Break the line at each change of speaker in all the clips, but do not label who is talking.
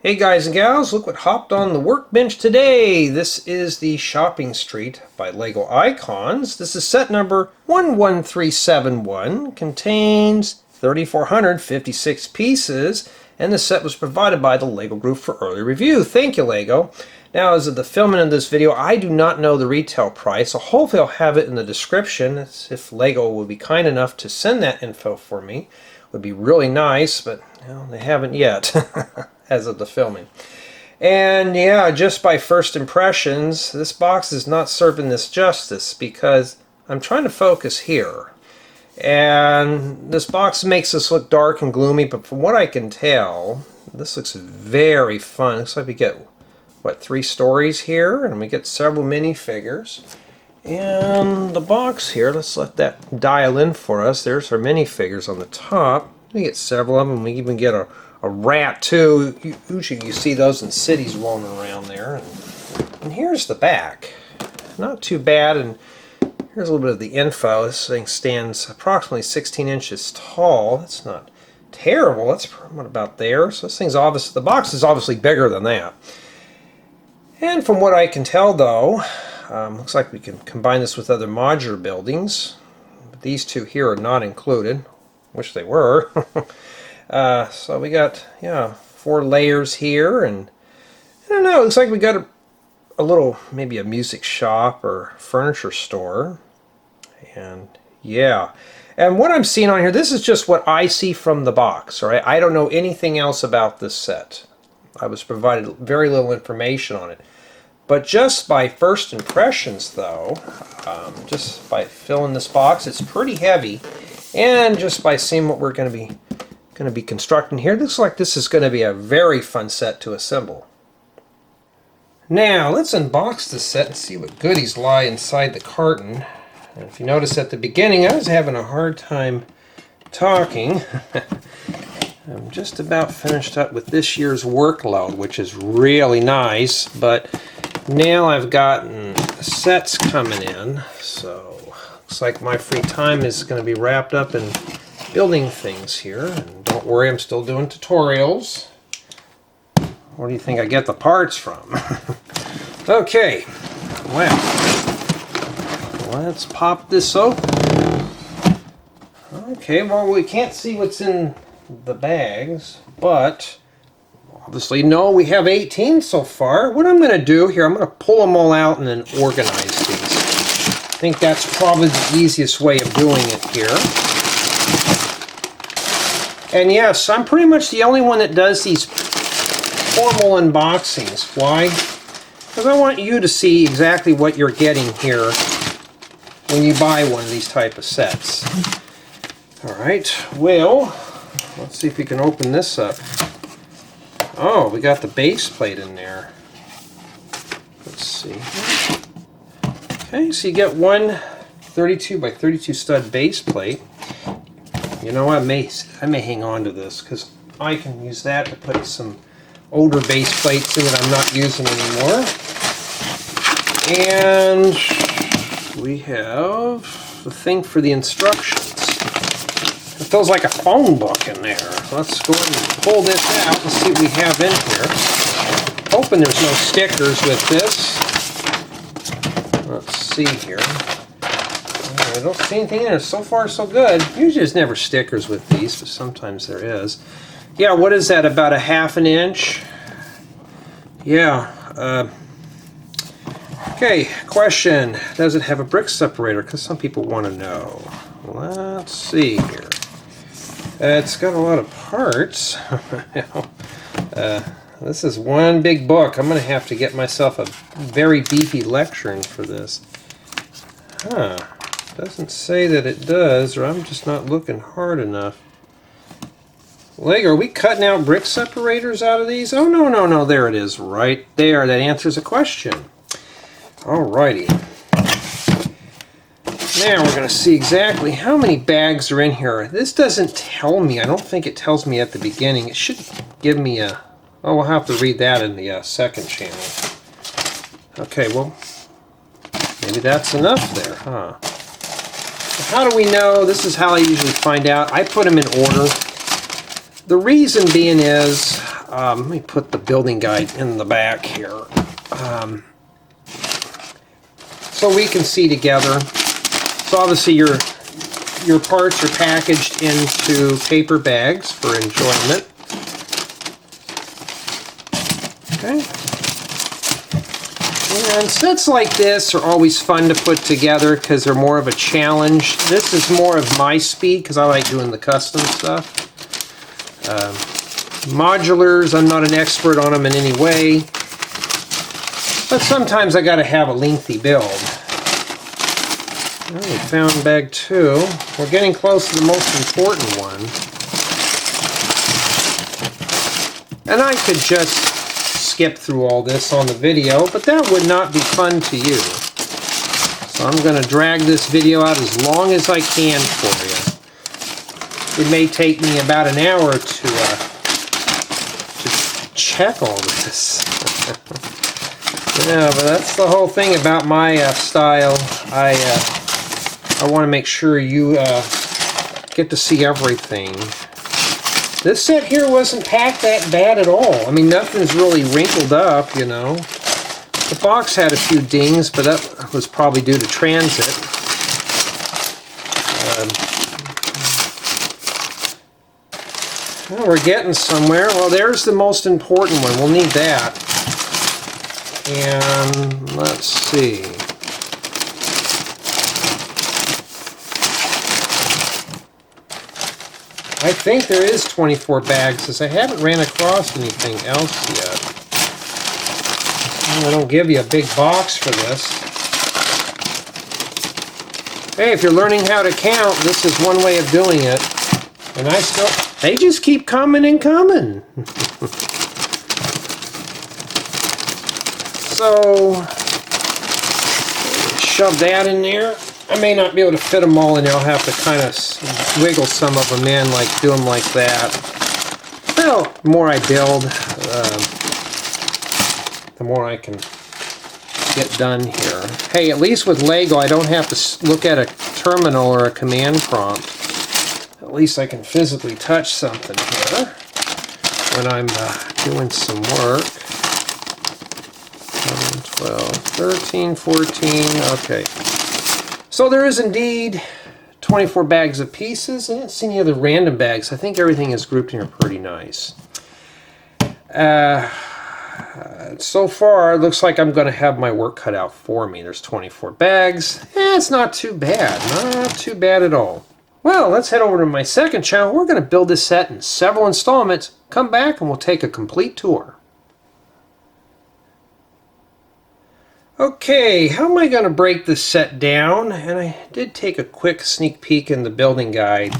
Hey guys and gals, look what hopped on the workbench today. This is the Shopping Street by Lego Icons. This is set number 11371. Contains 3,456 pieces, and the set was provided by the Lego Group for early review. Thank you, Lego. Now, as of the filming of this video, I do not know the retail price, so hopefully I'll have it in the description. If Lego would be kind enough to send that info for me, it would be really nice, but well, they haven't yet. As of the filming. And yeah, just by first impressions, this box is not serving this justice because I'm trying to focus here. And this box makes this look dark and gloomy, but from what I can tell, this looks very fun. Looks like we get, what, 3 stories here, and we get several minifigures. And the box here, let's let that dial in for us. There's our minifigures on the top. We get several of them. We even get a rat too. Usually you see those in cities roaming around there. And here's the back. Not too bad. And here's a little bit of the info. This thing stands approximately 16 inches tall. That's not terrible. That's what about there. So this thing's obviously, the box is obviously bigger than that. And from what I can tell though, looks like we can combine this with other modular buildings. But these two here are not included. Wish they were. So we got, yeah, 4 layers here, and I don't know, it looks like we got a little, maybe a music shop or furniture store. And yeah, and what I'm seeing on here, this is just what I see from the box, all right? I don't know anything else about this set. I was provided very little information on it. But just by first impressions though, just by filling this box, it's pretty heavy. And just by seeing what we're going to be constructing here, it looks like this is going to be a very fun set to assemble. Now let's unbox this set and see what goodies lie inside the carton. And if you notice at the beginning, I was having a hard time talking. I'm just about finished up with this year's workload, which is really nice, but now I've gotten sets coming in, so looks like my free time is going to be wrapped up in building things here. And don't worry, I'm still doing tutorials. Where do you think I get the parts from? Okay, well, let's pop this open. Okay, well, we can't see what's in the bags, but obviously, no, we have 18 so far. What I'm going to do here, I'm going to pull them all out and then organize these. I think that's probably the easiest way of doing it here. And yes, I'm pretty much the only one that does these formal unboxings. Why? Because I want you to see exactly what you're getting here when you buy one of these type of sets. Alright, well, let's see if we can open this up. Oh, we got the base plate in there. Let's see. Okay, so you get one 32 by 32 stud base plate. You know, I may hang on to this because I can use that to put some older base plates in that I'm not using anymore. And we have the thing for the instructions. It feels like a phone book in there. Let's go ahead and pull this out and see what we have in here. Hoping there's no stickers with this. Let's see here. I don't see anything in there. So far, so good. Usually there's never stickers with these, but sometimes there is. Yeah, what is that? About a ½ inch? Yeah. Okay, question. Does it have a brick separator? Because some people want to know. Let's see here. It's got a lot of parts. This is one big book. I'm going to have to get myself a very beefy lectern for this. Huh. Doesn't say that it does, or I'm just not looking hard enough. Lego, are we cutting out brick separators out of these? Oh, no, no, no. There it is right there. That answers a question. Alrighty. Now we're going to see exactly how many bags are in here. This doesn't tell me. I don't think it tells me at the beginning. It should give me a... Oh, we'll have to read that in the second channel. Okay, well, maybe that's enough there, huh? How do we know? This is how I usually find out. I put them in order. The reason being is let me put the building guide in the back here. So we can see together. So obviously your parts are packaged into paper bags for enjoyment. Okay. And sets like this are always fun to put together because they're more of a challenge. This is more of my speed because I like doing the custom stuff. Modulars, I'm not an expert on them in any way, but sometimes I got to have a lengthy build. Well, we found bag 2. We're getting close to the most important one. And I could just skip through all this on the video, but that would not be fun to you. So I'm going to drag this video out as long as I can for you. It may take me about an hour to check all this. Yeah, but that's the whole thing about my style. I want to make sure you get to see everything. This set here wasn't packed that bad at all. I mean, nothing's really wrinkled up, you know. The box had a few dings, but that was probably due to transit. Well, we're getting somewhere. Well, there's the most important one. We'll need that. And let's see. I think there is 24 bags, as I haven't ran across anything else yet. I don't give you a big box for this. Hey, if you're learning how to count, this is one way of doing it. And they just keep coming and coming. So, shove that in there. I may not be able to fit them all in there. I'll have to kind of wiggle some of them in, like do them like that. Well, the more I build, the more I can get done here. Hey, at least with Lego, I don't have to look at a terminal or a command prompt. At least I can physically touch something here when I'm doing some work. 11, 12, 13, 14, okay. So there is indeed 24 bags of pieces. I didn't see any other random bags. I think everything is grouped in here pretty nice. So far, it looks like I'm going to have my work cut out for me. There's 24 bags. It's not too bad. Not too bad at all. Well, let's head over to my second channel. We're going to build this set in several installments. Come back and we'll take a complete tour. Okay, how am I going to break this set down? And I did take a quick sneak peek in the building guide.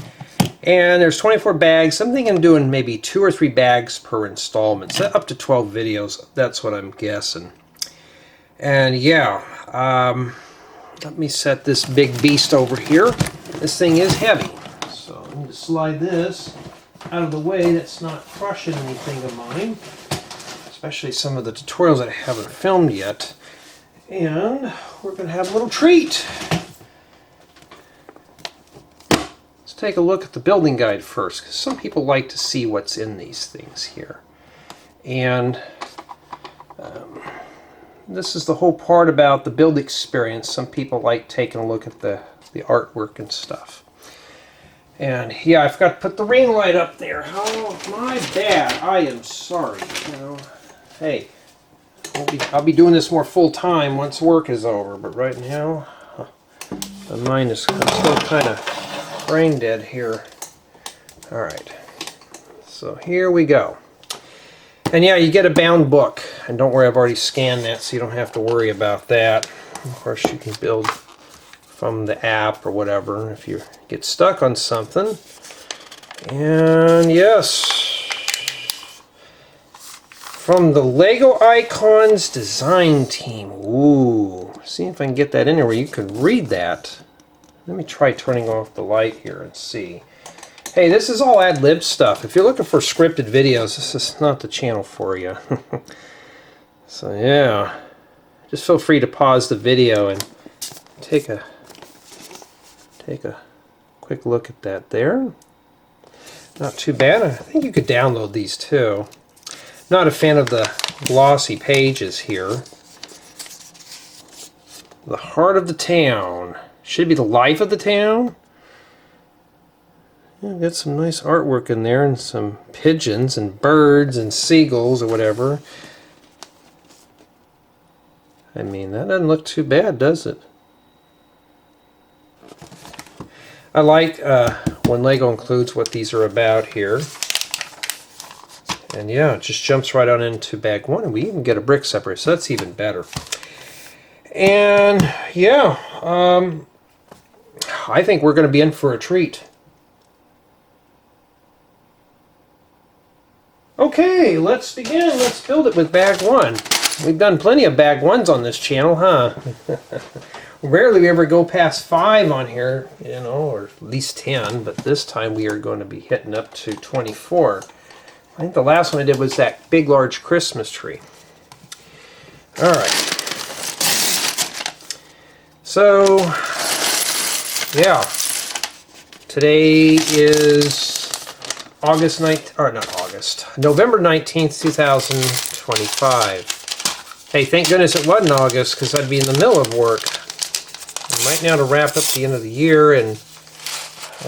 And there's 24 bags. I'm thinking of doing maybe 2 or 3 bags per installment. So up to 12 videos. That's what I'm guessing. And yeah, let me set this big beast over here. This thing is heavy. So I'm going to slide this out of the way. That's not crushing anything of mine. Especially some of the tutorials that I haven't filmed yet. And we're going to have a little treat. Let's take a look at the building guide first, because some people like to see what's in these things here. And this is the whole part about the build experience. Some people like taking a look at the artwork and stuff. And yeah, I forgot to put the ring light up there. Oh, my bad. I am sorry. You know, hey. I'll be doing this more full time once work is over, but right now my mind is still kind of brain dead here. Alright, so here we go. And yeah, you get a bound book, and don't worry, I've already scanned that, so you don't have to worry about that. Of course, you can build from the app or whatever if you get stuck on something. And yes, from the Lego Icons design team. Ooh, see if I can get that in there where you can read that. Let me try turning off the light here and see. Hey, this is all ad-lib stuff. If you're looking for scripted videos, this is not the channel for you. So yeah, just feel free to pause the video and take a quick look at that there. Not too bad. I think you could download these too. Not a fan of the glossy pages here. The heart of the town. Should be the life of the town. Yeah, got some nice artwork in there, and some pigeons and birds and seagulls or whatever. I mean, that doesn't look too bad, does it? I like when Lego includes what these are about here. And yeah, it just jumps right on into bag one, and we even get a brick separator, so that's even better. And yeah, I think we're going to be in for a treat. Okay, let's begin. Let's build it with bag one. We've done plenty of bag ones on this channel, huh? Rarely we ever go past 5 on here, you know, or at least 10, but this time we are going to be hitting up to 24. I think the last one I did was that big, large Christmas tree. All right. So, yeah. Today is November 19th, 2025. Hey, thank goodness it wasn't August, because I'd be in the middle of work. I'm right now to wrap up the end of the year, and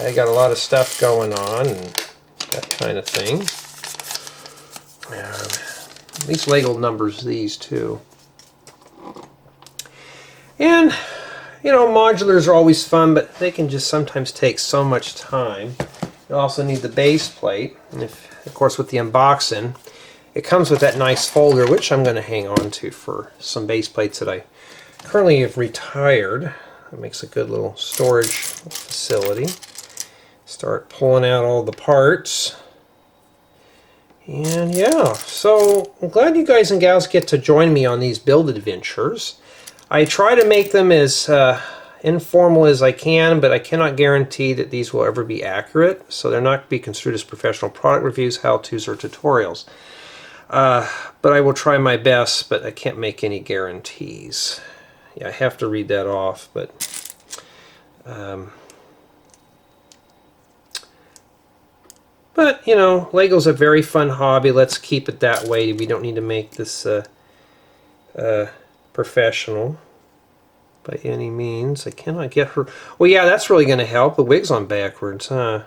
I got a lot of stuff going on, and that kind of thing. At least Lego numbers these too. And, you know, modulars are always fun, but they can just sometimes take so much time. You also need the base plate, and of course with the unboxing, it comes with that nice folder, which I'm going to hang on to for some base plates that I currently have retired. It makes a good little storage facility. Start pulling out all the parts. And yeah, so I'm glad you guys and gals get to join me on these build adventures. I try to make them as informal as I can, but I cannot guarantee that these will ever be accurate, so they're not to be construed as professional product reviews, how-tos, or tutorials. But I will try my best, but I can't make any guarantees. Yeah, I have to read that off, but you know, Lego's a very fun hobby. Let's keep it that way. We don't need to make this professional by any means. I cannot get her. Well, yeah, that's really going to help. The wig's on backwards, huh?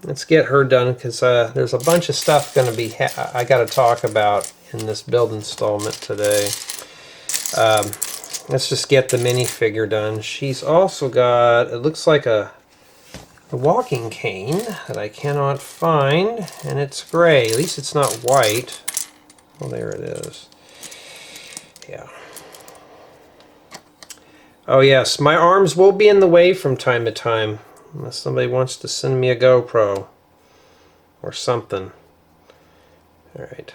Let's get her done, because there's a bunch of stuff going to be I got to talk about in this build installment today. Let's just get the minifigure done. She's also got, it looks like a walking cane that I cannot find, and it's gray. At least it's not white. Well, there it is. Yeah. Oh yes, my arms will be in the way from time to time, unless somebody wants to send me a GoPro or something. All right.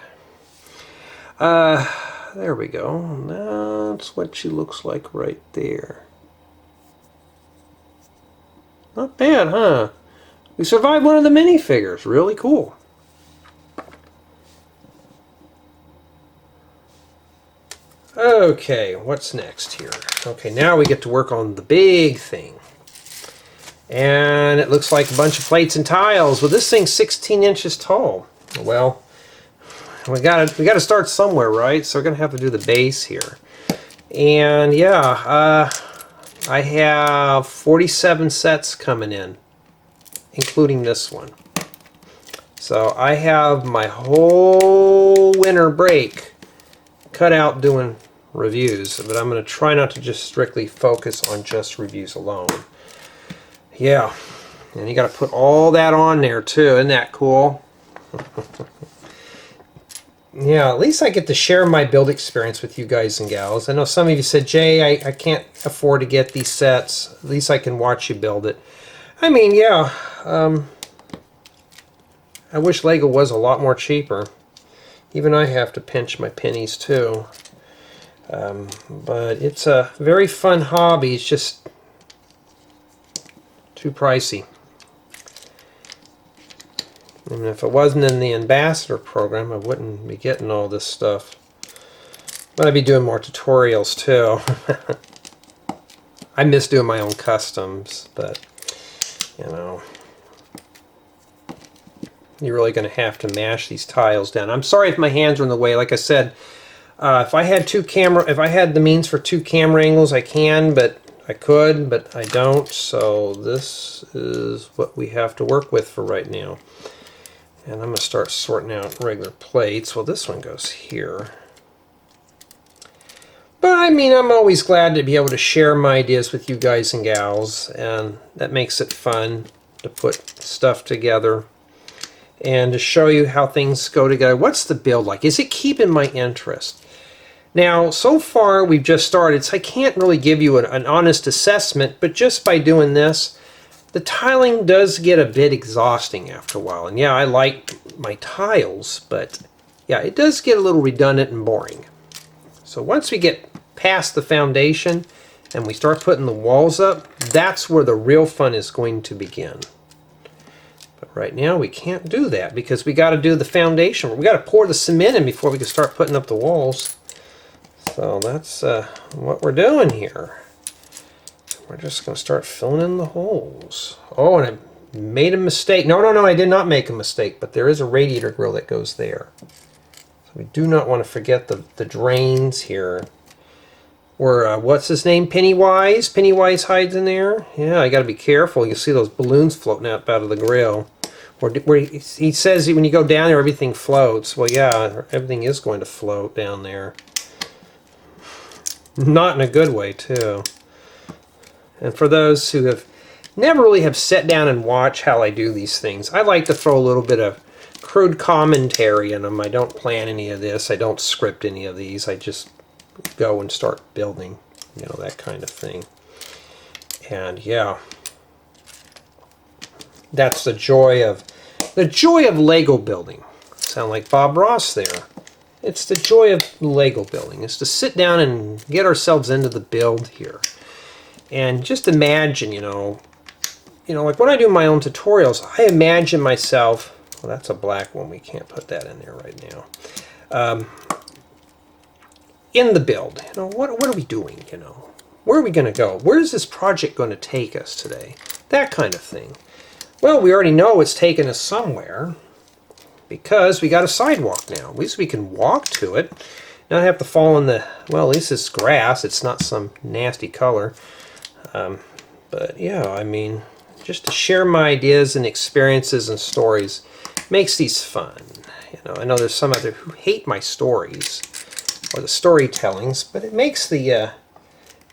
There we go. That's what she looks like right there. Not bad, huh? We survived one of the minifigures. Really cool. Okay, what's next here? Okay, now we get to work on the big thing. And it looks like a bunch of plates and tiles. Well, this thing's 16 inches tall. Well, we gotta start somewhere, right? So we're gonna have to do the base here. And yeah, I have 47 sets coming in, including this one. So I have my whole winter break cut out doing reviews, but I'm going to try not to just strictly focus on just reviews alone. Yeah, and you got to put all that on there too. Isn't that cool? Yeah, at least I get to share my build experience with you guys and gals. I know some of you said, Jay, I can't afford to get these sets. At least I can watch you build it. I mean, yeah, I wish Lego was a lot more cheaper. Even I have to pinch my pennies too. But it's a very fun hobby. It's just too pricey. And if it wasn't in the ambassador program, I wouldn't be getting all this stuff. But I'd be doing more tutorials too. I miss doing my own customs, but you know. you're really going to have to mash these tiles down. I'm sorry if my hands are in the way. Like I said, if I had the means for 2 camera angles, I can, but I could, but I don't. So this is what we have to work with for right now. And I'm going to start sorting out regular plates. Well, this one goes here. But I mean, I'm always glad to be able to share my ideas with you guys and gals, and that makes it fun to put stuff together and to show you how things go together. What's the build like? Is it keeping my interest? Now, so far we've just started, so I can't really give you an honest assessment, but just by doing this, the tiling does get a bit exhausting after a while. And yeah, I like my tiles, but yeah, it does get a little redundant and boring. So once we get past the foundation and we start putting the walls up, that's where the real fun is going to begin. But right now we can't do that because we got to do the foundation. We got to pour the cement in before we can start putting up the walls. So that's what we're doing here. We're just going to start filling in the holes. Oh, and I made a mistake. No, I did not make a mistake, but there is a radiator grill that goes there. So we do not want to forget the drains here. Where, what's his name? Pennywise? Pennywise hides in there? Yeah, I got to be careful. You see those balloons floating out of the grill. Where he says when you go down there, everything floats. Well, yeah, everything is going to float down there. Not in a good way, too. And for those who have never really have sat down and watched how I do these things, I like to throw a little bit of crude commentary in them. I don't plan any of this. I don't script any of these. I just go and start building, you know, that kind of thing. And yeah, that's the joy of Lego building. Sound like Bob Ross there. It's the joy of Lego building. It's to sit down and get ourselves into the build here. And just imagine, you know, like when I do my own tutorials, I imagine myself, well, that's a black one. We can't put that in there right now. In the build, you know, what are we doing, you know? Where are we going to go? Where is this project going to take us today? That kind of thing. Well, we already know it's taking us somewhere because we got a sidewalk now. At least we can walk to it. Not have to fall in the, well, at least it's grass. It's not some nasty color. But yeah, I mean, just to share my ideas and experiences and stories makes these fun. You know, I know there's some out there who hate my stories or the storytellings, but it makes the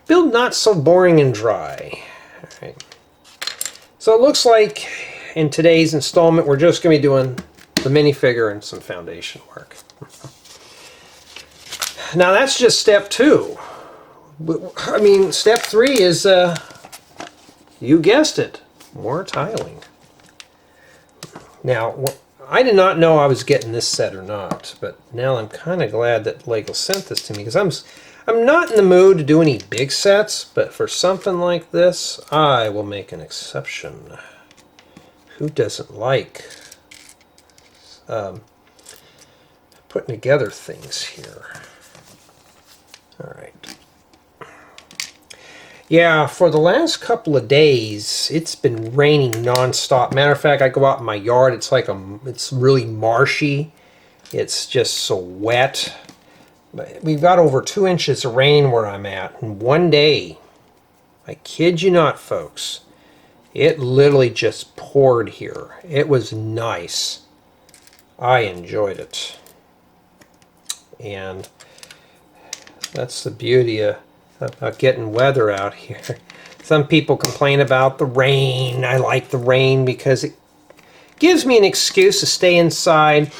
build not so boring and dry. All right. So it looks like in today's installment, we're just going to be doing the minifigure and some foundation work. Now that's just step 2. I mean, step 3 is, you guessed it, more tiling. Now, I did not know I was getting this set or not, but now I'm kind of glad that Lego sent this to me because I'm not in the mood to do any big sets, but for something like this, I will make an exception. Who doesn't like putting together things here? All right. Yeah, for the last couple of days, it's been raining nonstop. Matter of fact, I go out in my yard, it's like it's really marshy. It's just so wet. But we've got over 2 inches of rain where I'm at. And one day, I kid you not, folks, it literally just poured here. It was nice. I enjoyed it. And that's the beauty of getting weather out here. Some people complain about the rain. I like the rain because it gives me an excuse to stay inside,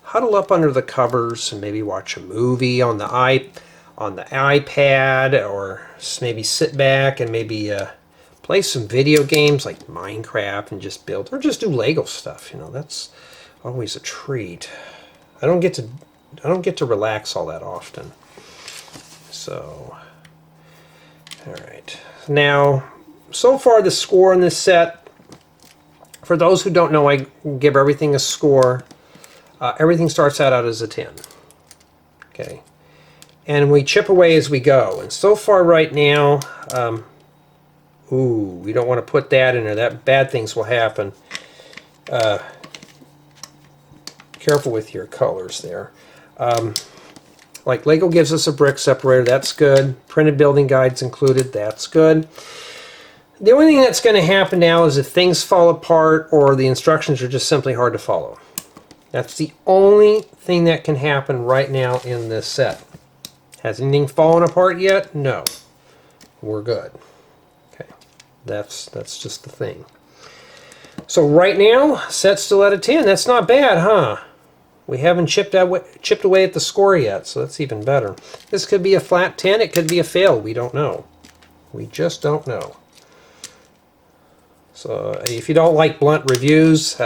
huddle up under the covers, and maybe watch a movie on the iPad, or maybe sit back and maybe play some video games like Minecraft and just build, or just do Lego stuff. You know, that's always a treat. I don't get to relax all that often. So, all right. Now, so far the score in this set, for those who don't know, I give everything a score. Everything starts out as a 10. Okay. And we chip away as we go. And so far right now, ooh, we don't want to put that in there. That bad things will happen. careful with your colors there. Like Lego gives us a brick separator, that's good. Printed building guides included, that's good. The only thing that's going to happen now is if things fall apart or the instructions are just simply hard to follow. That's the only thing that can happen right now in this set. Has anything fallen apart yet? No. We're good. Okay, that's just the thing. So right now, set's still at a 10. That's not bad, huh? We haven't chipped away at the score yet, so that's even better. This could be a flat 10. It could be a fail. We don't know. We just don't know. So if you don't like blunt reviews,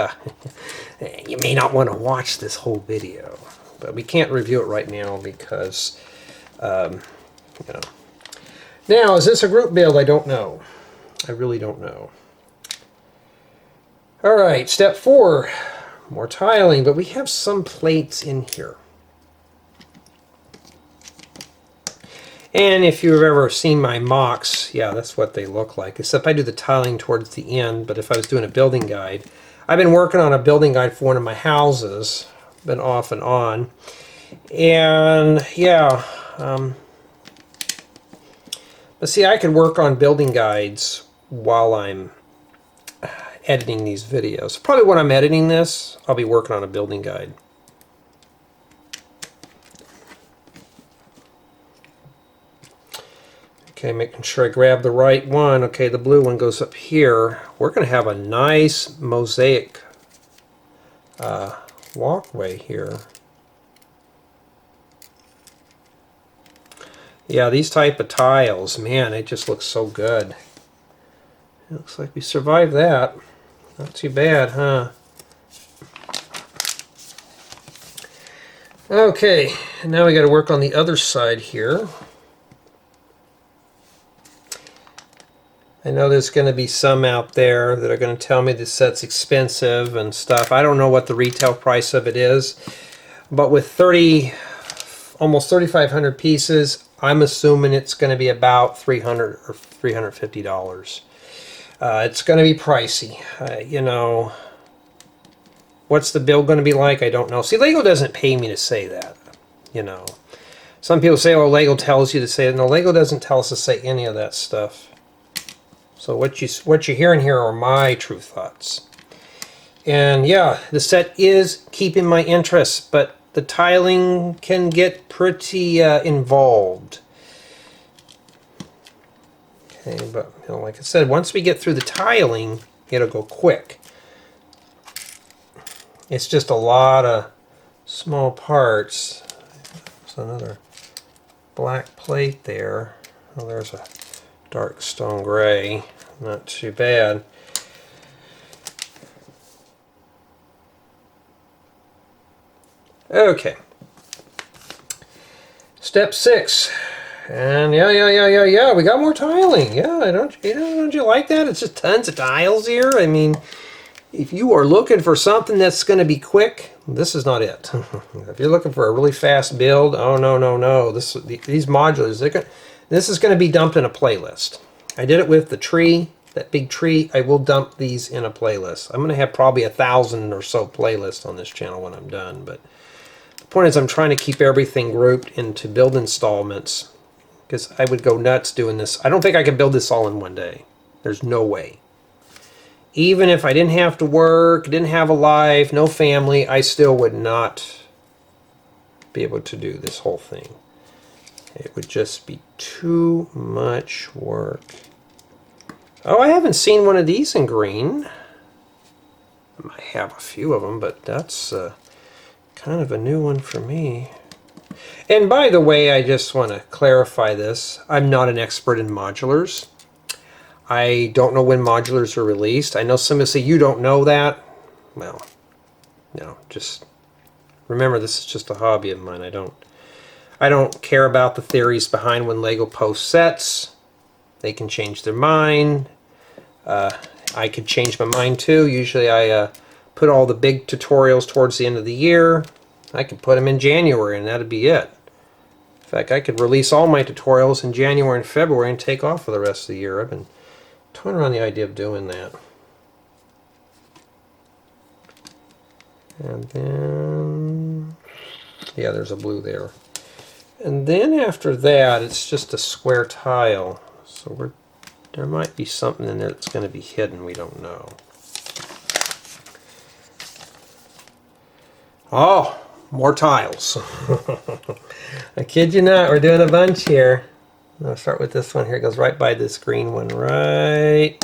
you may not want to watch this whole video. But we can't review it right now because, you know. Now, is this a group build? I don't know. I really don't know. All right, step 4. More tiling, but we have some plates in here. And if you've ever seen my mocks, yeah, that's what they look like. Except I do the tiling towards the end, but if I was doing a building guide, I've been working on a building guide for one of my houses, been off and on. And yeah, but see, I could work on building guides while I'm editing these videos. Probably when I'm editing this, I'll be working on a building guide. Okay, making sure I grab the right one. Okay, the blue one goes up here. We're going to have a nice mosaic walkway here. Yeah, these type of tiles, man, it just looks so good. It looks like we survived that. Not too bad, huh? Okay, now we got to work on the other side here. I know there's going to be some out there that are going to tell me this set's expensive and stuff. I don't know what the retail price of it is, but with almost 3,500 pieces, I'm assuming it's going to be about $300 or $350. It's going to be pricey. You know, what's the build going to be like? I don't know. See, Lego doesn't pay me to say that. You know, some people say, "Oh, Lego tells you to say it." No, Lego doesn't tell us to say any of that stuff. So what you're hearing here are my true thoughts. And yeah, the set is keeping my interest, but the tiling can get pretty involved. Okay, but you know, like I said, once we get through the tiling, it'll go quick. It's just a lot of small parts. There's another black plate there. Oh, there's a dark stone gray. Not too bad. Okay. Step 6. And yeah, we got more tiling. Yeah, don't you like that? It's just tons of tiles here. I mean, if you are looking for something that's going to be quick, this is not it. If you're looking for a really fast build, oh no. These modulars, this is going to be dumped in a playlist. I did it with the tree, that big tree. I will dump these in a playlist. I'm going to have probably 1,000 or so playlists on this channel when I'm done. But the point is, I'm trying to keep everything grouped into build installments, because I would go nuts doing this. I don't think I could build this all in one day. There's no way. Even if I didn't have to work, didn't have a life, no family, I still would not be able to do this whole thing. It would just be too much work. Oh, I haven't seen one of these in green. I might have a few of them, but that's kind of a new one for me. And by the way, I just want to clarify this. I'm not an expert in modulars. I don't know when modulars are released. I know somebody say, you don't know that. Well, no, just remember, this is just a hobby of mine. I don't care about the theories behind when Lego posts sets. They can change their mind. I could change my mind too. Usually I put all the big tutorials towards the end of the year. I could put them in January and that'd be it. In fact, I could release all my tutorials in January and February and take off for the rest of the year. I've been toying around the idea of doing that. And then, yeah, there's a blue there. And then after that, it's just a square tile. So there might be something in there that's going to be hidden. We don't know. Oh, more tiles. I kid you not, we're doing a bunch here. I'll start with this one here. It goes right by this green one right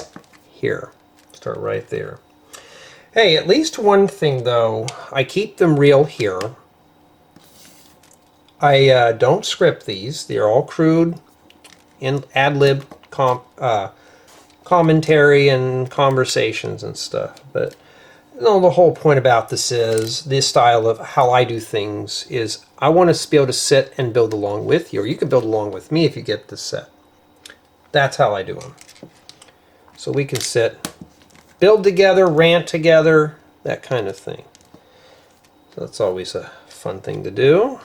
here. Start right there. Hey, at least one thing though, I keep them real here. I don't script these. They're all crude and ad-lib commentary and conversations and stuff. But you know, the whole point about this style of how I do things is I want to be able to sit and build along with you, or you can build along with me if you get this set. That's how I do them. So we can sit, build together, rant together, that kind of thing. So that's always a fun thing to do.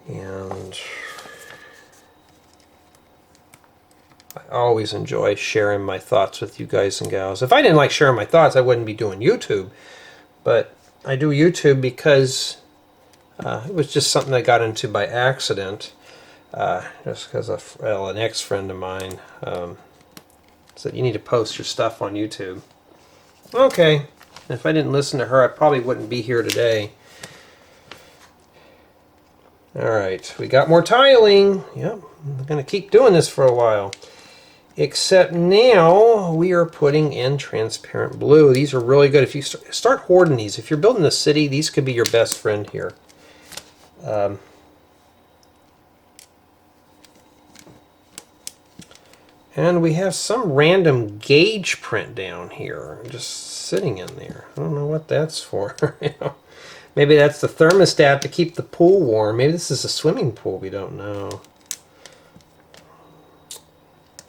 And I always enjoy sharing my thoughts with you guys and gals. If I didn't like sharing my thoughts, I wouldn't be doing YouTube. But I do YouTube because it was just something I got into by accident. Just because an ex-friend of mine said, you need to post your stuff on YouTube. Okay. If I didn't listen to her, I probably wouldn't be here today. Alright, we got more tiling. Yep, I'm going to keep doing this for a while. Except now we are putting in transparent blue. These are really good. If you start hoarding these, if you're building a city, these could be your best friend here. And we have some random gauge print down here, just sitting in there. I don't know what that's for. You know? Maybe that's the thermostat to keep the pool warm. Maybe this is a swimming pool. We don't know.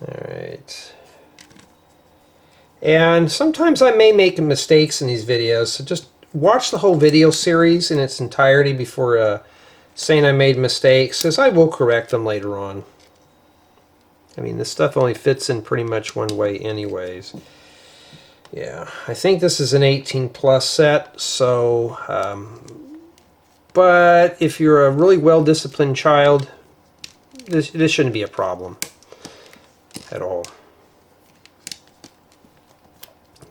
Alright. And sometimes I may make mistakes in these videos, so just watch the whole video series in its entirety before saying I made mistakes, because I will correct them later on. I mean, this stuff only fits in pretty much one way anyways. Yeah, I think this is an 18 plus set, so, but if you're a really well-disciplined child, this shouldn't be a problem at all.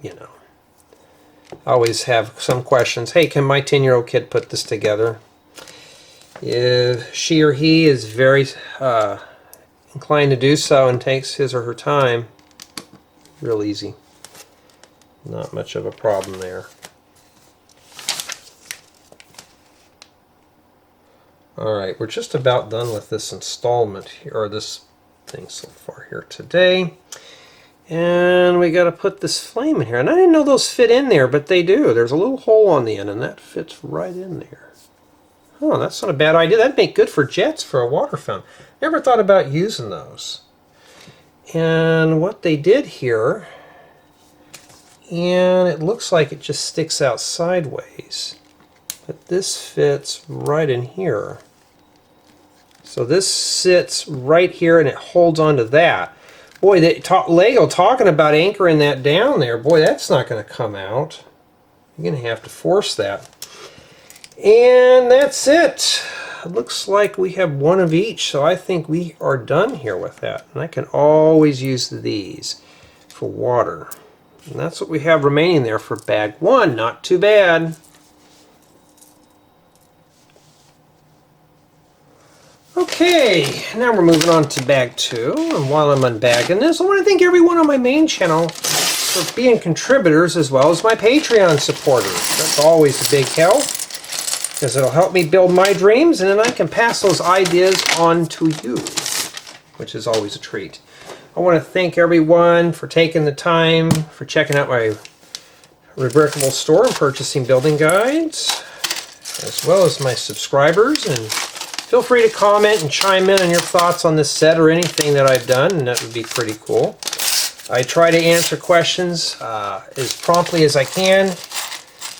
You know, I always have some questions. Hey, can my 10-year-old kid put this together? If she or he is very inclined to do so and takes his or her time, real easy. Not much of a problem there. Alright, we're just about done with this installment here, or this thing so far here today. And we got to put this flame in here. And I didn't know those fit in there, but they do. There's a little hole on the end, and that fits right in there. Oh, that's not a bad idea. That'd make good for jets for a water fountain. Never thought about using those. And what they did here, and it looks like it just sticks out sideways, but this fits right in here. So this sits right here and it holds onto that. Boy, Lego talking about anchoring that down there. Boy, that's not going to come out. You're going to have to force that. And that's it. It looks like we have one of each, so I think we are done here with that. And I can always use these for water. And that's what we have remaining there for bag one. Not too bad. Okay, now we're moving on to bag two. And while I'm unbagging this, I want to thank everyone on my main channel for being contributors as well as my Patreon supporters. That's always a big help, because it'll help me build my dreams, and then I can pass those ideas on to you, which is always a treat. I want to thank everyone for taking the time for checking out my Rebrickable store and purchasing building guides, as well as my subscribers. And feel free to comment and chime in on your thoughts on this set or anything that I've done, and that would be pretty cool. I try to answer questions as promptly as I can.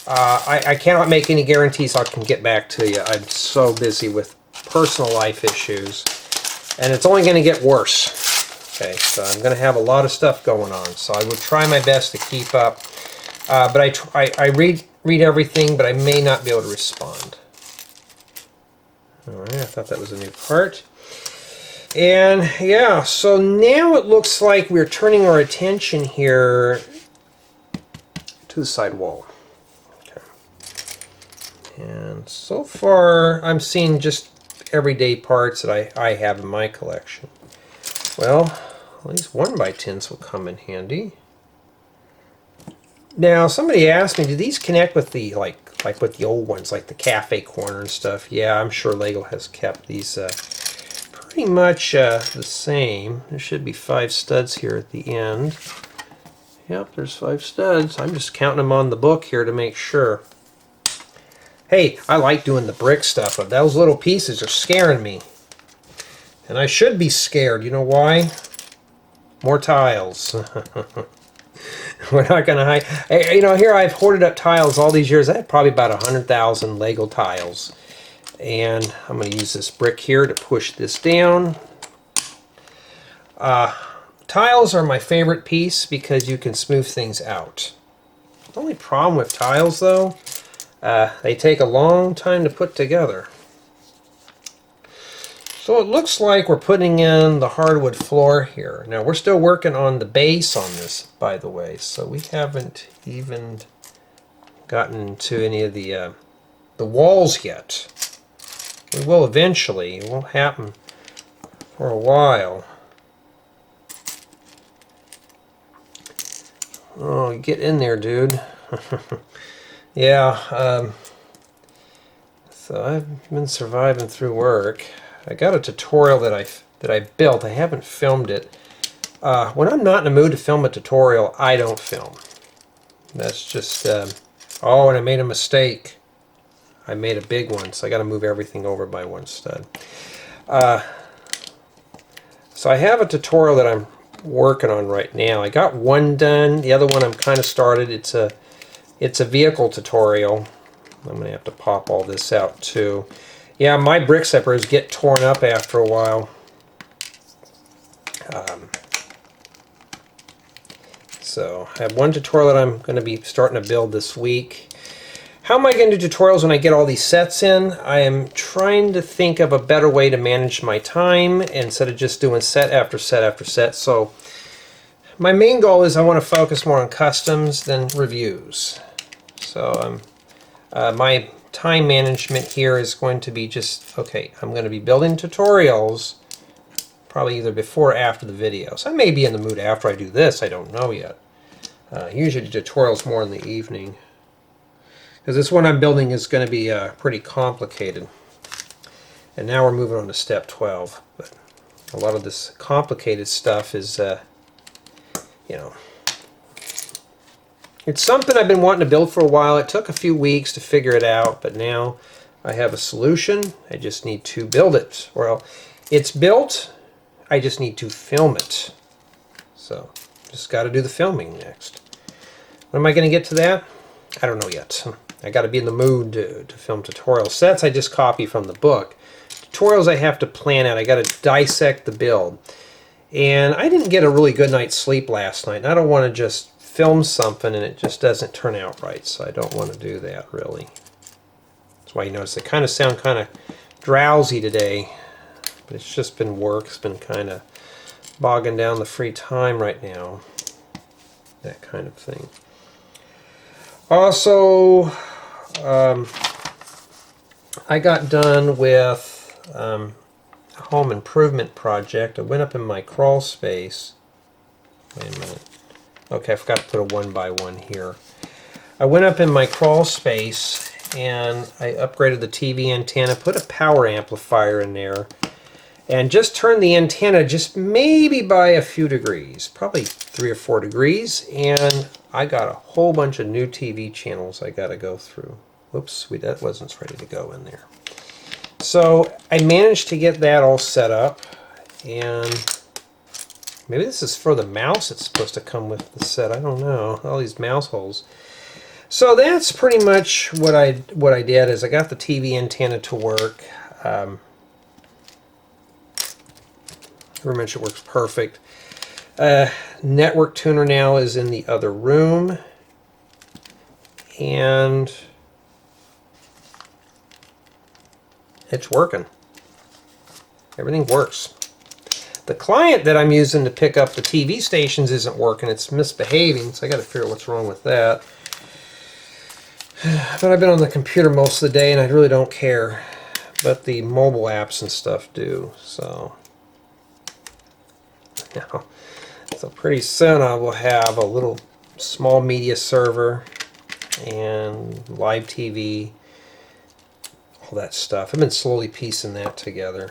I cannot make any guarantees I can get back to you. I'm so busy with personal life issues, and it's only going to get worse. Okay, so I'm going to have a lot of stuff going on, so I will try my best to keep up. But I read read everything, but I may not be able to respond. Alright, I thought that was a new part. And yeah, so now it looks like we're turning our attention here to the side wall. Okay. And so far I'm seeing just everyday parts that I have in my collection. Well, these 1x10s will come in handy. Now, somebody asked me, do these connect with the like with the old ones, like the cafe corner and stuff? Yeah, I'm sure Lego has kept these pretty much the same. There should be 5 studs here at the end. Yep, there's 5 studs. I'm just counting them on the book here to make sure. Hey, I like doing the brick stuff, but those little pieces are scaring me. And I should be scared. You know why? More tiles. We're not going to hide. You know, here I've hoarded up tiles all these years. I had probably about 100,000 Lego tiles. And I'm going to use this brick here to push this down. Tiles are my favorite piece because you can smooth things out. The only problem with tiles, though, they take a long time to put together. So it looks like we're putting in the hardwood floor here. Now we're still working on the base on this, by the way, so we haven't even gotten to any of the walls yet. We will eventually. It won't happen for a while. Oh, get in there, dude. Yeah, so I've been surviving through work. I got a tutorial that I built. I haven't filmed it. When I'm not in the mood to film a tutorial, I don't film. That's just... oh, and I made a mistake. I made a big one, so I got to move everything over by 1 stud. So I have a tutorial that I'm working on right now. I got one done. The other one I'm kind of started. It's a vehicle tutorial. I'm going to have to pop all this out too. Yeah, my brick separators get torn up after a while. So I have one tutorial that I'm going to be starting to build this week. How am I going to do tutorials when I get all these sets in? I am trying to think of a better way to manage my time instead of just doing set after set after set. So my main goal is I want to focus more on customs than reviews. So my time management here is going to be just, okay, I'm going to be building tutorials probably either before or after the videos. I may be in the mood after I do this, I don't know yet. Usually tutorials more in the evening. Because this one I'm building is going to be pretty complicated. And now we're moving on to step 12. But a lot of this complicated stuff is, you know, it's something I've been wanting to build for a while. It took a few weeks to figure it out, but now I have a solution. I just need to build it. Well, it's built. I just need to film it. So, just got to do the filming next. When am I going to get to that? I don't know yet. I got to be in the mood to film tutorial sets. I just copy from the book. Tutorials I have to plan out. I got to dissect the build. And I didn't get a really good night's sleep last night. And I don't want to just film something and it just doesn't turn out right, so I don't want to do that really. That's why you notice I kind of sound kind of drowsy today, but it's just been work. It's been kind of bogging down the free time right now, that kind of thing. Also, I got done with a home improvement project. I went up in my crawl space. Wait a minute. Okay, I forgot to put a 1x1 here. I went up in my crawl space and I upgraded the TV antenna, put a power amplifier in there, and just turned the antenna just maybe by a few degrees, probably 3 or 4 degrees, and I got a whole bunch of new TV channels I got to go through. Whoops, that wasn't ready to go in there. So I managed to get that all set up, and maybe this is for the mouse that's supposed to come with the set. I don't know. All these mouse holes. So that's pretty much what I did. Is I got the TV antenna to work. Pretty much it works perfect. Network tuner now is in the other room. and it's working. Everything works. The client that I'm using to pick up the TV stations isn't working. It's misbehaving, so I got to figure out what's wrong with that. But I've been on the computer most of the day, and I really don't care. But the mobile apps and stuff do. So, yeah. So pretty soon I will have a little small media server and live TV, all that stuff. I've been slowly piecing that together.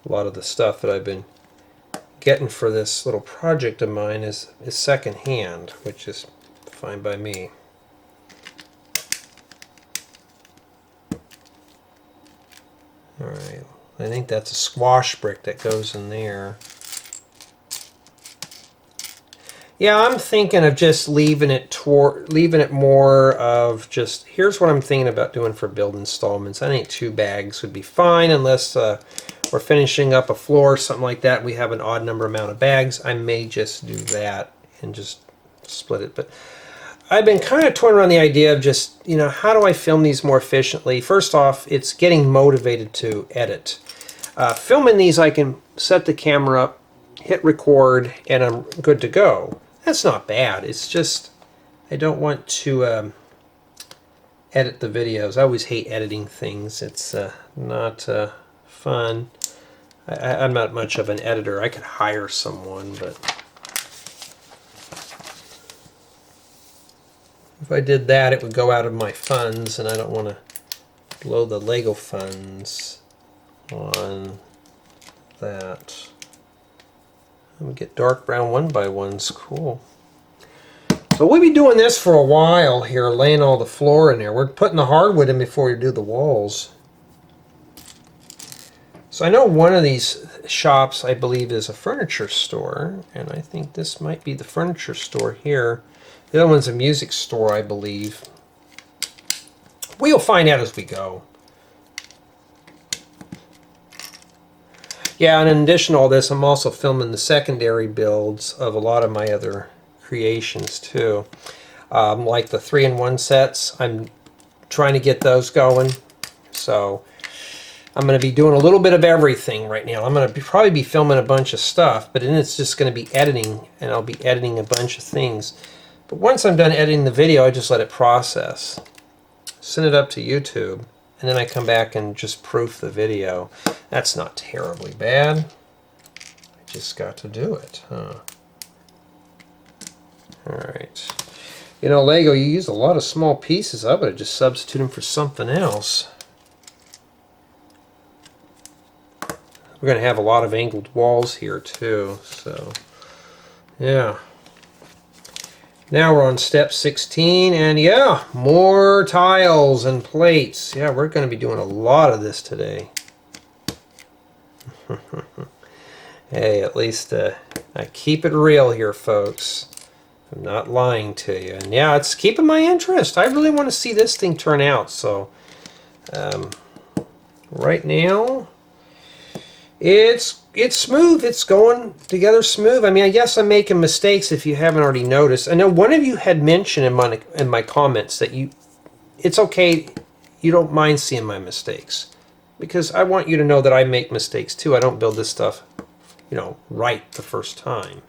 A lot of the stuff that I've been getting for this little project of mine is secondhand, which is fine by me. Alright, I think that's a squash brick that goes in there. Yeah, I'm thinking of just leaving it more of just, here's what I'm thinking about doing for build installments. I think 2 bags would be fine, unless we're finishing up a floor or something like that. We have an odd number amount of bags. I may just do that and just split it. But I've been kind of toying around the idea of just, you know, how do I film these more efficiently? First off, it's getting motivated to edit. Filming these, I can set the camera up, hit record, and I'm good to go. That's not bad. It's just I don't want to edit the videos. I always hate editing things. It's not fun. I'm not much of an editor. I could hire someone, but if I did that, it would go out of my funds, and I don't want to blow the Lego funds on that. I'm going to get dark brown 1x1s. Cool. So we'll be doing this for a while here, laying all the floor in there. We're putting the hardwood in before we do the walls. So I know one of these shops, I believe, is a furniture store, and I think this might be the furniture store here. The other one's a music store, I believe. We'll find out as we go. Yeah, and in addition to all this, I'm also filming the secondary builds of a lot of my other creations too. Like the 3-in-1 sets, I'm trying to get those going. So I'm going to be doing a little bit of everything right now. I'm going to probably be filming a bunch of stuff, but then it's just going to be editing, and I'll be editing a bunch of things. But once I'm done editing the video, I just let it process. Send it up to YouTube, and then I come back and just proof the video. That's not terribly bad. I just got to do it, huh? Alright. You know, Lego, you use a lot of small pieces. I would have just substituted them for something else. We're going to have a lot of angled walls here too, so yeah. Now we're on step 16, and yeah, more tiles and plates. Yeah, we're going to be doing a lot of this today. Hey, at least I keep it real here, folks. I'm not lying to you. And yeah, it's keeping my interest. I really want to see this thing turn out. So right now, it's smooth. It's going together smooth. I mean, I guess I'm making mistakes if you haven't already noticed. I know one of you had mentioned in my comments that it's okay, you don't mind seeing my mistakes, because I want you to know that I make mistakes too. I don't build this stuff, you know, right the first time.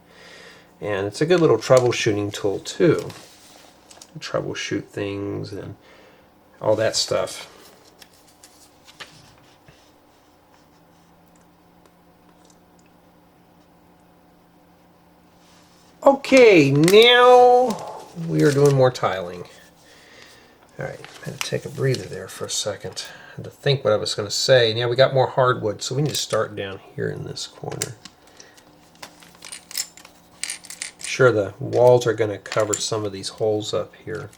And it's a good little troubleshooting tool too. Troubleshoot things and all that stuff. Okay, now we are doing more tiling. Alright, I had to take a breather there for a second. I had to think what I was going to say. Now we got more hardwood, so we need to start down here in this corner. Sure, the walls are going to cover some of these holes up here.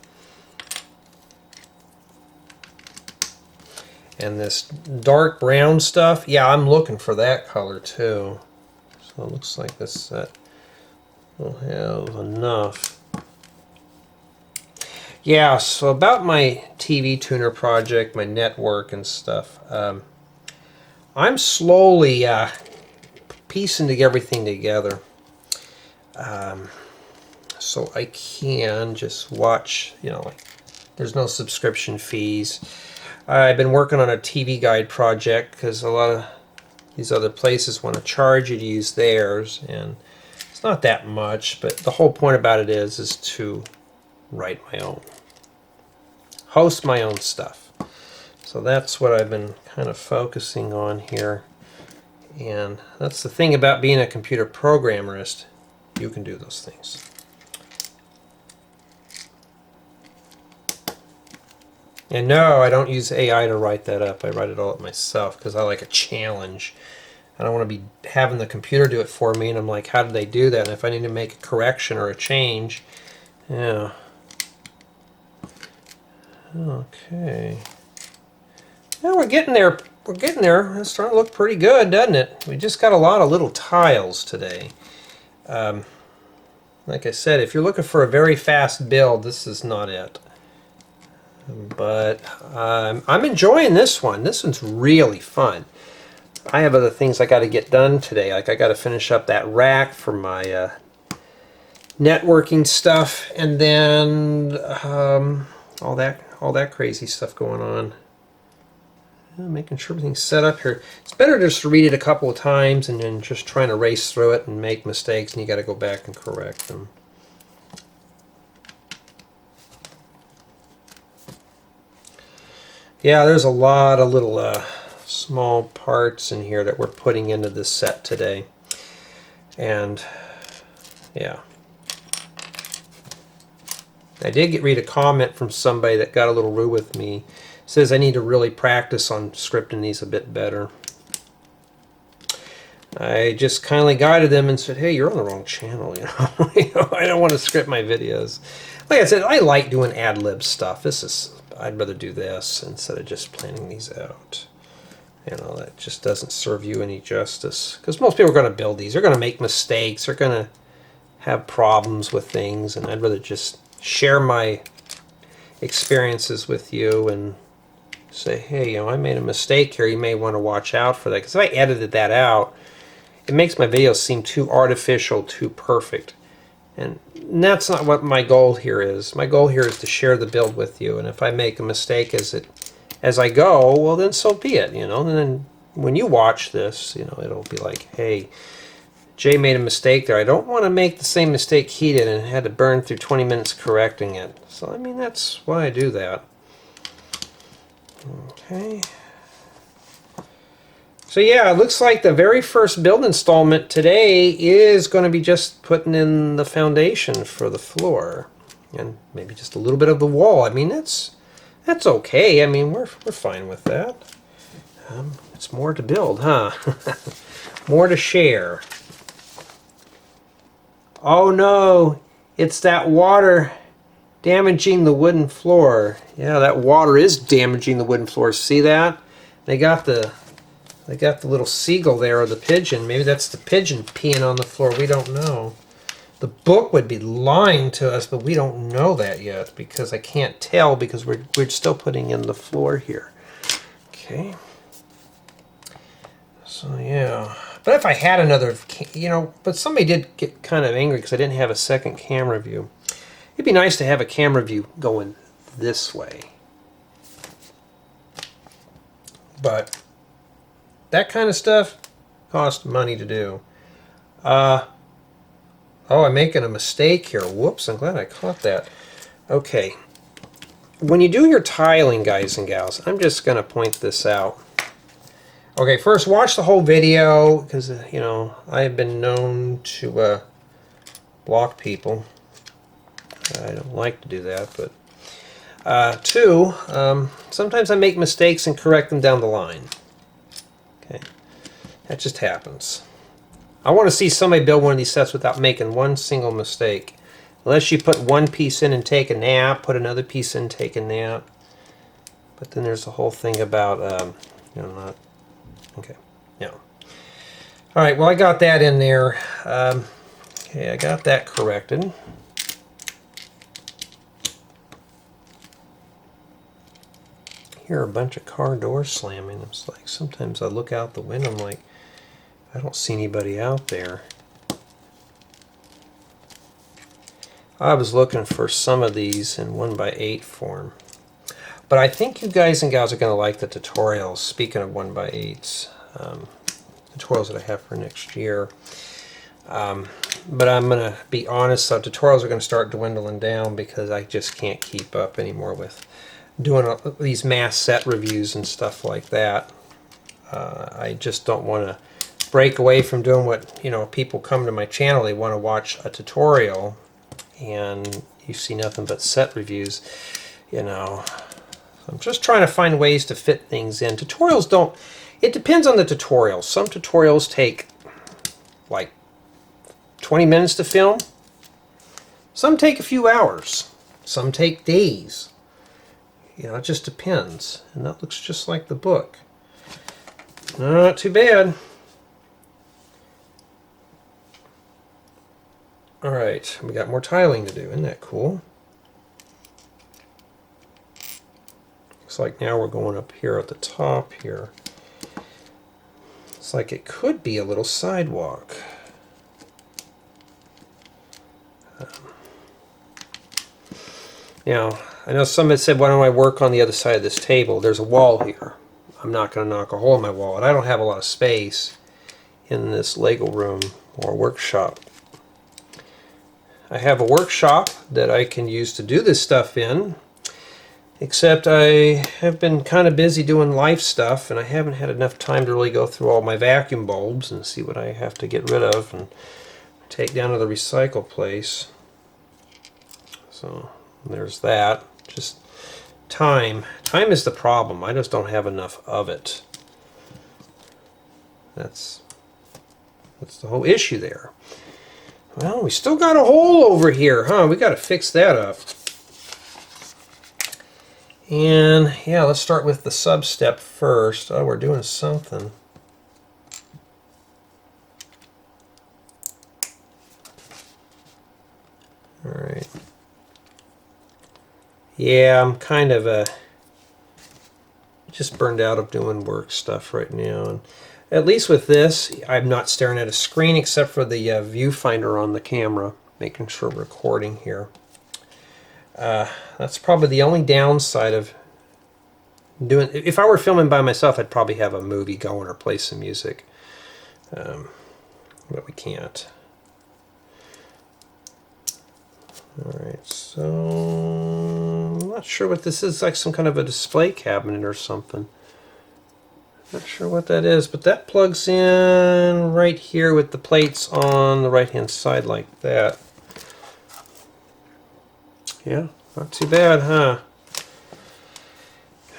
And this dark brown stuff, yeah, I'm looking for that color too. So it looks like this set will have enough. Yeah, so about my TV tuner project, my network and stuff, I'm slowly piecing everything together. so I can just watch, you know, like, there's no subscription fees. I've been working on a TV guide project because a lot of these other places want to charge you to use theirs, and it's not that much, but the whole point about it is to write my own, host my own stuff. So that's what I've been kind of focusing on here. And that's the thing about being a computer programmerist. You can do those things. And no, I don't use AI to write that up. I write it all up myself because I like a challenge. I don't want to be having the computer do it for me, and I'm like, how did they do that? And if I need to make a correction or a change, yeah. Okay. Well, we're getting there. We're getting there. It's starting to look pretty good, doesn't it? We just got a lot of little tiles today. Like I said, if you're looking for a very fast build, this is not it. But I'm enjoying this one. This one's really fun. I have other things I got to get done today. Like I got to finish up that rack for my networking stuff, and then all that crazy stuff going on. Making sure everything's set up here. It's better just to read it a couple of times and then just trying to race through it and make mistakes, and you got to go back and correct them. Yeah, there's a lot of little small parts in here that we're putting into this set today. And yeah. I did read a comment from somebody that got a little rude with me. Says I need to really practice on scripting these a bit better. I just kindly guided them and said, hey, you're on the wrong channel, you know. I don't want to script my videos. Like I said, I like doing ad-lib stuff. I'd rather do this instead of just planning these out. You know, that just doesn't serve you any justice. Because most people are going to build these. They're going to make mistakes. They're going to have problems with things, and I'd rather just share my experiences with you and say, hey, you know, I made a mistake here. You may want to watch out for that. Because if I edited that out, it makes my videos seem too artificial, too perfect. And that's not what my goal here is. My goal here is to share the build with you. And if I make a mistake as I go, well, then so be it, you know. And then when you watch this, you know, it'll be like, hey, Jay made a mistake there. I don't want to make the same mistake he did and had to burn through 20 minutes correcting it. So, I mean, that's why I do that. Okay. So yeah, it looks like the very first build installment today is going to be just putting in the foundation for the floor. And maybe just a little bit of the wall. I mean, that's okay. I mean, we're fine with that. It's more to build, huh? More to share. Oh no, it's that water damaging the wooden floor. Yeah, that water is damaging the wooden floor. See that? They got the little seagull there, or the pigeon. Maybe that's the pigeon peeing on the floor. We don't know. The book would be lying to us, but we don't know that yet because I can't tell because we're still putting in the floor here. Okay. So yeah. But if I had another, you know, but somebody did get kind of angry because I didn't have a second camera view. It'd be nice to have a camera view going this way. But that kind of stuff costs money to do. Oh, I'm making a mistake here. Whoops, I'm glad I caught that. Okay. When you do your tiling, guys and gals, I'm just going to point this out. Okay, first watch the whole video because, you know, I've been known to block people. I don't like to do that, but two, sometimes I make mistakes and correct them down the line. Okay, that just happens. I want to see somebody build one of these sets without making one single mistake. Unless you put one piece in and take a nap, put another piece in and take a nap. But then there's the whole thing about, you know, not... Okay, yeah. All right, well, I got that in there. Okay, I got that corrected. Hear a bunch of car doors slamming. It's like sometimes I look out the window, I'm like, I don't see anybody out there. I was looking for some of these in 1x8 form. But I think you guys and gals are going to like the tutorials. Speaking of 1x8s, tutorials that I have for next year. But I'm going to be honest, tutorials are going to start dwindling down because I just can't keep up anymore with doing these mass set reviews and stuff like that. I just don't want to break away from doing what, you know, people come to my channel, they want to watch a tutorial and you see nothing but set reviews, you know. I'm just trying to find ways to fit things in. Tutorials don't, it depends on the tutorial. Some tutorials take like 20 minutes to film. Some take a few hours. Some take days. You know, it just depends. And that looks just like the book. Not too bad. Alright, we got more tiling to do. Isn't that cool? Looks like now we're going up here at the top here. It's like it could be a little sidewalk. Now, I know some had said, why don't I work on the other side of this table? There's a wall here. I'm not going to knock a hole in my wall, and I don't have a lot of space in this Lego room or workshop. I have a workshop that I can use to do this stuff in, except I have been kind of busy doing life stuff, and I haven't had enough time to really go through all my vacuum bulbs and see what I have to get rid of and take down to the recycle place. So there's that. Just time. Time is the problem. I just don't have enough of it. That's the whole issue there. Well, we still got a hole over here, huh? We got to fix that up. And yeah, let's start with the sub step first. Oh, we're doing something. All right. Yeah, I'm kind of just burned out of doing work stuff right now. And at least with this, I'm not staring at a screen except for the viewfinder on the camera, making sure we're recording here. That's probably the only downside of doing. If I were filming by myself, I'd probably have a movie going or play some music, but we can't. Alright, so I'm not sure what this is, like some kind of a display cabinet or something. Not sure what that is, but that plugs in right here with the plates on the right hand side like that. Yeah, not too bad, huh?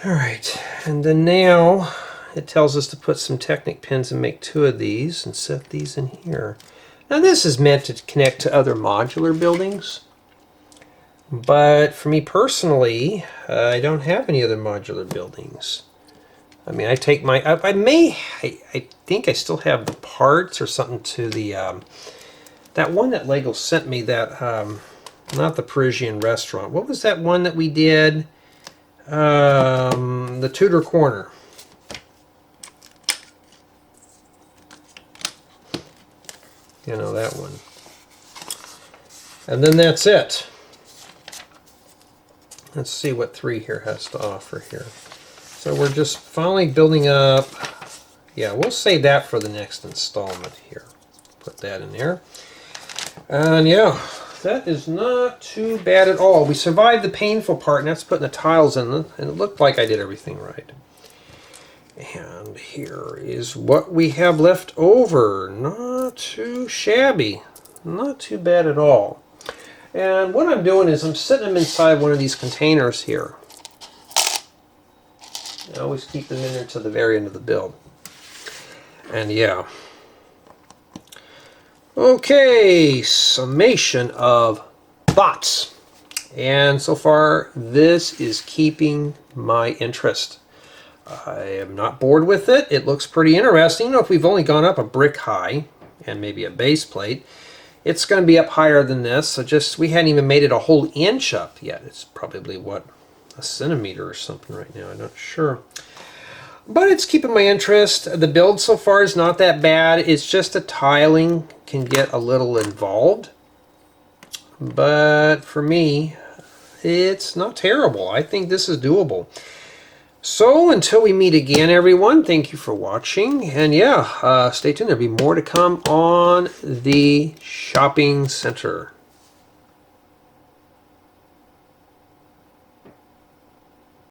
Alright, and then now it tells us to put some Technic pins and make 2 of these and set these in here. Now this is meant to connect to other modular buildings. But for me personally, I don't have any other modular buildings. I mean, I take my, I think I still have the parts or something to the, that one that Lego sent me, that, not the Parisian restaurant. What was that one that we did? The Tudor Corner. You know, that one. And then that's it. Let's see what 3 here has to offer here. So we're just finally building up. Yeah, we'll save that for the next installment here. Put that in there. And yeah, that is not too bad at all. We survived the painful part, and that's putting the tiles in, and it looked like I did everything right. And here is what we have left over. Not too shabby. Not too bad at all. And what I'm doing is I'm setting them inside one of these containers here. I always keep them in there to the very end of the build. And yeah. Okay, summation of thoughts. And so far, this is keeping my interest. I am not bored with it. It looks pretty interesting. You know, if we've only gone up a brick high and maybe a base plate, it's going to be up higher than this. So just, we hadn't even made it a whole inch up yet. It's probably, what, a centimeter or something right now. I'm not sure. But it's keeping my interest. The build so far is not that bad. It's just the tiling can get a little involved. but for me, it's not terrible. I think this is doable. So until we meet again, everyone, thank you for watching. And yeah, stay tuned. There'll be more to come on the shopping center.